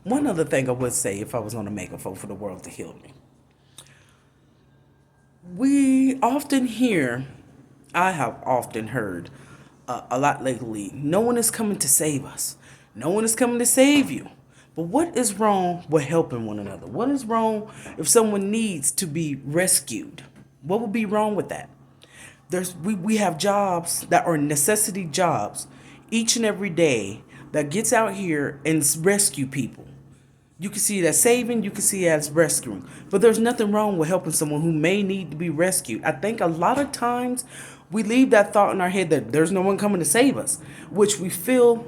One other thing I would say if I was on a megaphone for the world to heal me. We often hear, I have often heard a lot lately, no one is coming to save us. No one is coming to save you. But what is wrong with helping one another? What is wrong if someone needs to be rescued? What would be wrong with that? We have jobs that are necessity jobs each and every day that gets out here and rescue people. You can see it as saving, you can see it as rescuing. But there's nothing wrong with helping someone who may need to be rescued. I think a lot of times we leave that thought in our head that there's no one coming to save us, which we feel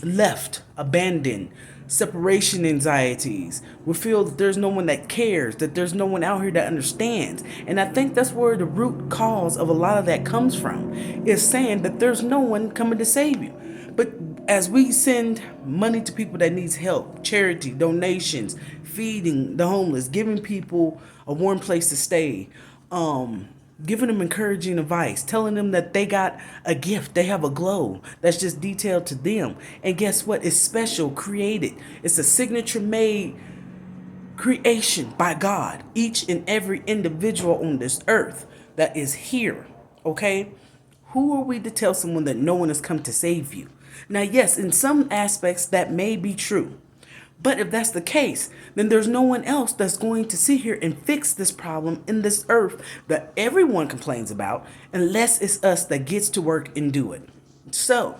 left, abandoned, separation anxieties. We feel that there's no one that cares, that there's no one out here that understands. And I think that's where the root cause of a lot of that comes from, is saying that there's no one coming to save you. But as we send money to people that needs help, charity, donations, feeding the homeless, giving people a warm place to stay, giving them encouraging advice, telling them that they got a gift, they have a glow that's just detailed to them. And guess what? It's special, created. It's a signature made creation by God, each and every individual on this earth that is here. Okay? Who are we to tell someone that no one has come to save you? Now, yes, in some aspects that may be true. But if that's the case, then there's no one else that's going to sit here and fix this problem in this earth that everyone complains about, unless it's us that gets to work and do it. So,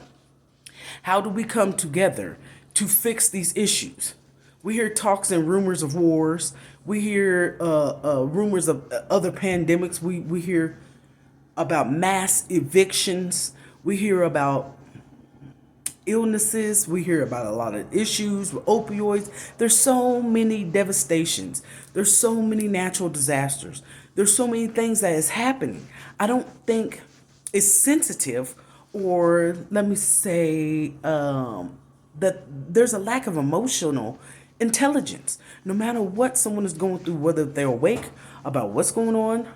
how do we come together to fix these issues? We hear talks and rumors of wars. We hear rumors of other pandemics. We hear about mass evictions. We hear about illnesses. We hear about a lot of issues with opioids. There's so many devastations. There's so many natural disasters. There's so many things that is happening. I don't think it's sensitive, or let me say that there's a lack of emotional intelligence. No matter what someone is going through, whether they're awake about what's going on,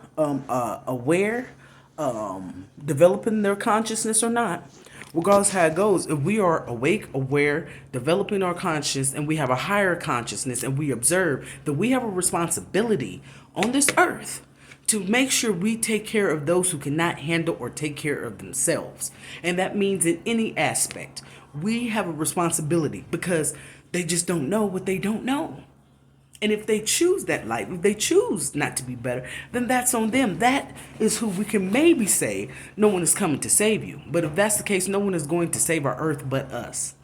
aware, developing their consciousness or not, regardless how it goes, if we are awake, aware, developing our consciousness, and we have a higher consciousness, and we observe that we have a responsibility on this earth to make sure we take care of those who cannot handle or take care of themselves. And that means in any aspect, we have a responsibility because they just don't know what they don't know. And if they choose that life, if they choose not to be better, then that's on them. That is who we can maybe say no one is coming to save you. But if that's the case, no one is going to save our earth but us.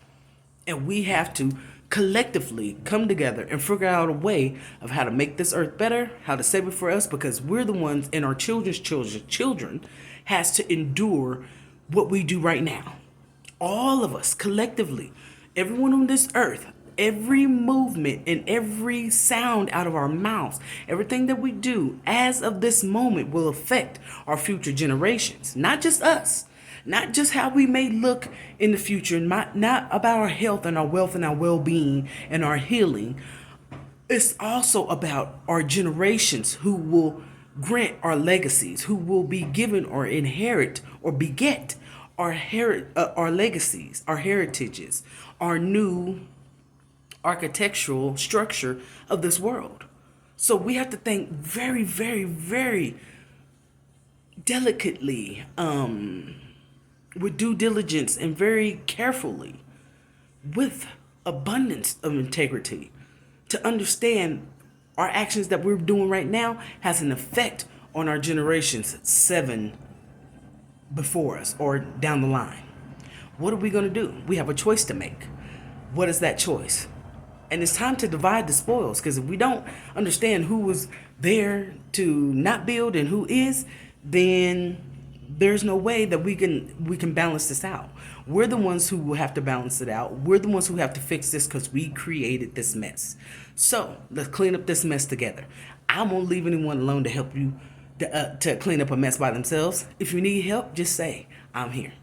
And we have to collectively come together and figure out a way of how to make this earth better, how to save it for us, because we're the ones, and our children's children has to endure what we do right now. All of us collectively, everyone on this earth, every movement and every sound out of our mouths, everything that we do as of this moment will affect our future generations. Not just us, not just how we may look in the future, not about our health and our wealth and our well-being and our healing. It's also about our generations who will grant our legacies, who will be given or inherit or beget our legacies, our heritages, our new architectural structure of this world. So we have to think very, very, very delicately, with due diligence and very carefully, with abundance of integrity, to understand our actions that we're doing right now has an effect on our generations 7 before us or down the line. What are we going to do? We have a choice to make. What is that choice? And it's time to divide the spoils, because if we don't understand who was there to not build and who is, then there's no way that we can balance this out. We're the ones who will have to balance it out. We're the ones who have to fix this because we created this mess. So let's clean up this mess together. I won't leave anyone alone to help you to clean up a mess by themselves. If you need help, just say, I'm here.